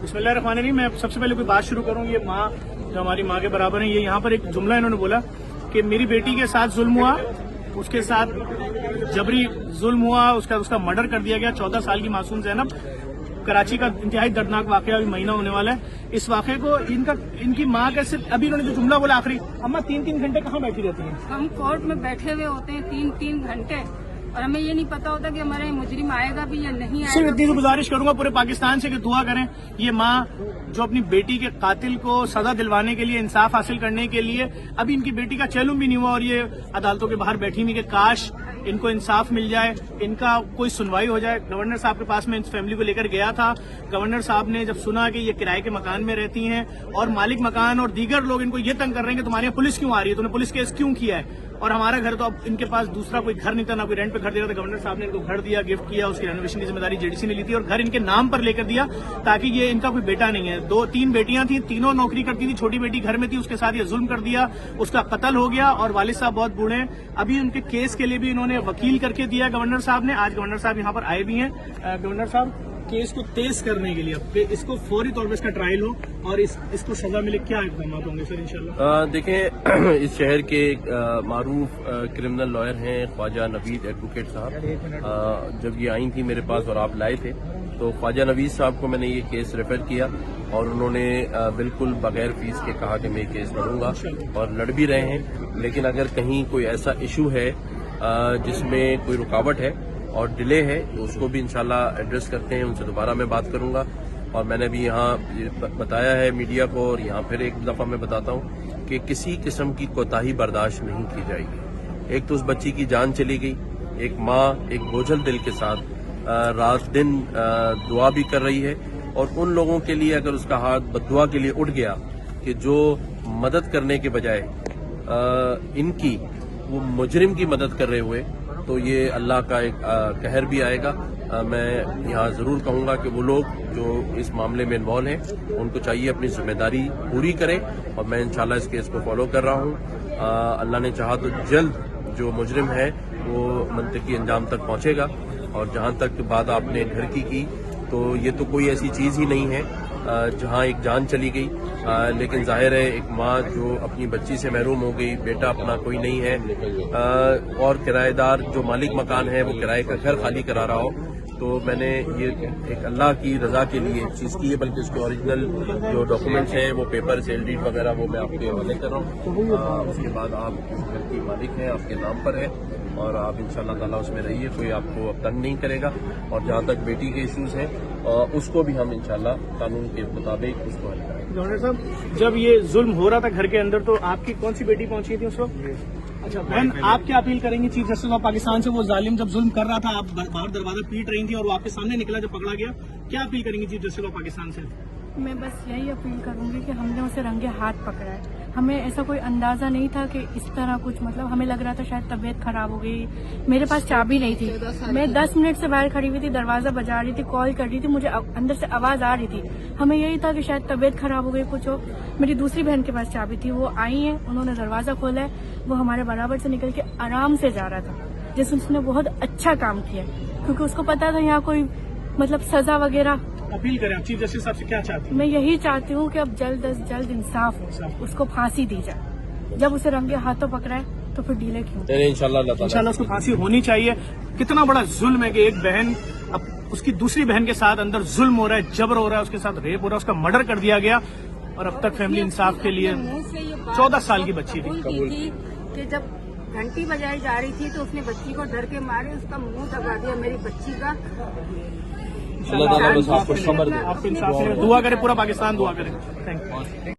बिस्मिल्लाहिर्रहमानिर्रहीम। मैं सबसे पहले कोई बात शुरू करूँ, ये माँ जो हमारी माँ के बराबर है, ये यहाँ पर एक जुमला इन्होंने बोला कि मेरी बेटी के साथ जुल्म हुआ, उसके साथ जबरी जुल्म हुआ, उसका मर्डर कर दिया गया। 14 साल की मासूम ज़ैनब, कराची का इंतहाई दर्दनाक वाकया, अभी महीना होने वाला है। इस वाकये को इनकी माँ कैसे, अभी इन्होंने जो जुमला बोला आखिरी, अम्मा 3-3 घंटे कहाँ बैठी रहती हैं? हम कोर्ट में बैठे हुए होते हैं 3-3 घंटे, और हमें ये नहीं पता होता कि हमारे मुजरिम आएगा भी या नहीं आएगा। सिर्फ इतनी गुजारिश करूंगा पूरे पाकिस्तान से कि दुआ करें, ये माँ जो अपनी बेटी के कातिल को सजा दिलवाने के लिए, इंसाफ हासिल करने के लिए, अभी इनकी बेटी का चैलूम भी नहीं हुआ और ये अदालतों के बाहर बैठी हुई कि काश इनको इंसाफ मिल जाए, इनका कोई सुनवाई हो जाए। गवर्नर साहब के पास में इस फैमिली को लेकर गया था। गवर्नर साहब ने जब सुना कि ये किराए के मकान में रहती हैं और मालिक मकान और दीगर लोग इनको ये तंग कर रहे हैं कि तुम्हारे यहाँ पुलिस क्यों आ रही है, तुमने पुलिस केस क्यों किया है, और हमारा घर तो अब इनके पास दूसरा कोई घर नहीं था, ना कोई रेंट पे घर दे रहा था। गवर्नर साहब ने इनको घर दिया, गिफ्ट किया, उसकी रेनोवेशन की जिम्मेदारी जेडीसी ने ली थी और घर इनके नाम पर लेकर दिया ताकि ये इनका कोई बेटा नहीं है। 2-3 बेटियां थी, तीनों नौकरी करती थी, छोटी बेटी घर में थी, उसके साथ ये जुल्म कर दिया, उसका कत्ल हो गया और वालिद साहब बहुत बूढ़े हैं। अभी उनके केस के लिए भी इन्होंने वकील करके दिया गवर्नर साहब ने। आज गवर्नर साहब यहाँ पर आए भी हैं। गवर्नर साहब, केस को तेज करने के लिए, इसको फौरी तौर पर इसका ट्रायल हो और इसको सजा मिले, क्या इकदाम होंगे सर इंशाल्लाह? देखें, इस शहर के मारूफ क्रिमिनल लॉयर हैं ख्वाजा नवीद एडवोकेट साहब। जब ये आई थी मेरे पास और आप लाए थे तो ख्वाजा नवीद साहब को मैंने ये केस रेफर किया और उन्होंने बिल्कुल बगैर फीस के कहा कि मैं ये केस लड़ूंगा और लड़ भी रहे हैं। लेकिन अगर कहीं कोई ऐसा इशू है जिसमें कोई रुकावट है और डिले है तो उसको भी इंशाल्लाह एड्रेस करते हैं, उनसे दोबारा मैं बात करूंगा। और मैंने भी यहाँ बताया है मीडिया को और यहाँ फिर एक दफा मैं बताता हूँ कि किसी किस्म की कोताही बर्दाश्त नहीं की जाएगी। एक तो उस बच्ची की जान चली गई, एक माँ एक बोझल दिल के साथ रात दिन दुआ भी कर रही है, और उन लोगों के लिए अगर उसका हाथ बद्दुआ के लिए उठ गया कि जो मदद करने के बजाय इनकी वो मुजरिम की मदद कर रहे हुए, तो ये अल्लाह का एक कहर भी आएगा। मैं यहाँ जरूर कहूँगा कि वो लोग जो इस मामले में इन्वॉल्व हैं उनको चाहिए अपनी जिम्मेदारी पूरी करें, और मैं इंशाल्लाह इस केस को फॉलो कर रहा हूँ। अल्लाह ने चाहा तो जल्द जो मुजरिम है वो मंतकी अंजाम तक पहुँचेगा। और जहाँ तक बात आपने घर की तो ये तो कोई ऐसी चीज़ ही नहीं है जहाँ एक जान चली गई, लेकिन जाहिर है एक माँ जो अपनी बच्ची से महरूम हो गई, बेटा अपना कोई नहीं है, और किराएदार जो मालिक मकान है वो किराए का घर खाली करा रहा हो, तो मैंने ये एक अल्लाह की रजा के लिए चीज़ की है। बल्कि उसके ओरिजिनल जो डॉक्यूमेंट्स हैं वो पेपर सेल डीड वगैरह वो मैं आपके हवाले कर रहा हूँ। उसके बाद आप घर की मालिक हैं, आपके नाम पर है और आप इंशाल्लाह ताला उसमें रहिए, कोई आपको अब तंग नहीं करेगा। और जहाँ तक बेटी के इश्यूज हैं उसको भी हम इंशाल्लाह कानून के मुताबिक उसको हल करेंगे। गवर्नर साहब, जब ये जुल्म हो रहा था घर के अंदर तो आपकी कौन सी बेटी पहुंची थी उस वक्त? अच्छा बहन, आप क्या अपील करेंगी चीफ जस्टिस ऑफ पाकिस्तान से? वो जालिम जब जुल्म कर रहा था, आप बाहर दरवाजा पीट रही थी और वो आपके सामने निकला जब पकड़ा गया, क्या अपील करेंगी चीफ जस्टिस ऑफ पाकिस्तान से? मैं बस यही अपील करूंगी कि हमने उसे रंगे हाथ पकड़ा है। हमें ऐसा कोई अंदाजा नहीं था कि इस तरह कुछ, मतलब हमें लग रहा था शायद तबीयत खराब हो गई। मेरे पास चाबी नहीं थी, मैं 10 मिनट से बाहर खड़ी हुई थी, दरवाजा बजा रही थी, कॉल कर रही थी, मुझे अंदर से आवाज आ रही थी। हमें यही था कि शायद तबीयत खराब हो गई कुछ हो। मेरी दूसरी बहन के पास चाबी थी, वो आई है, उन्होंने दरवाजा खोला है, वो हमारे बराबर से निकल के आराम से जा रहा था, जैसे उसने बहुत अच्छा काम किया, क्योंकि उसको पता था यहाँ कोई मतलब सजा वगैरह। अपील करें आप चीफ जस्टिस साहब से, क्या चाहती हैं? मैं यही चाहती हूँ कि अब जल्द अज जल्द इंसाफ हो, उसको फांसी दी जाए। जब उसे रंगे हाथों पकड़ा है तो फिर डीले क्यों? इंशाल्लाह उसको फांसी होनी चाहिए। कितना बड़ा जुल्म है कि एक बहन, अब उसकी दूसरी बहन के साथ अंदर जुल्म हो रहा है, जबर हो रहा है, उसके साथ रेप हो रहा है, उसका मर्डर कर दिया गया और अब तक फैमिली इंसाफ के लिए 14 साल की बच्ची थी कि जब घंटी बजाई जा रही थी तो उसने बच्ची को डर के मारे उसका मुंह दबा दिया मेरी बच्ची का। आपको इंसाफ दुआ करे, पूरा पाकिस्तान दुआ करे। Thank you.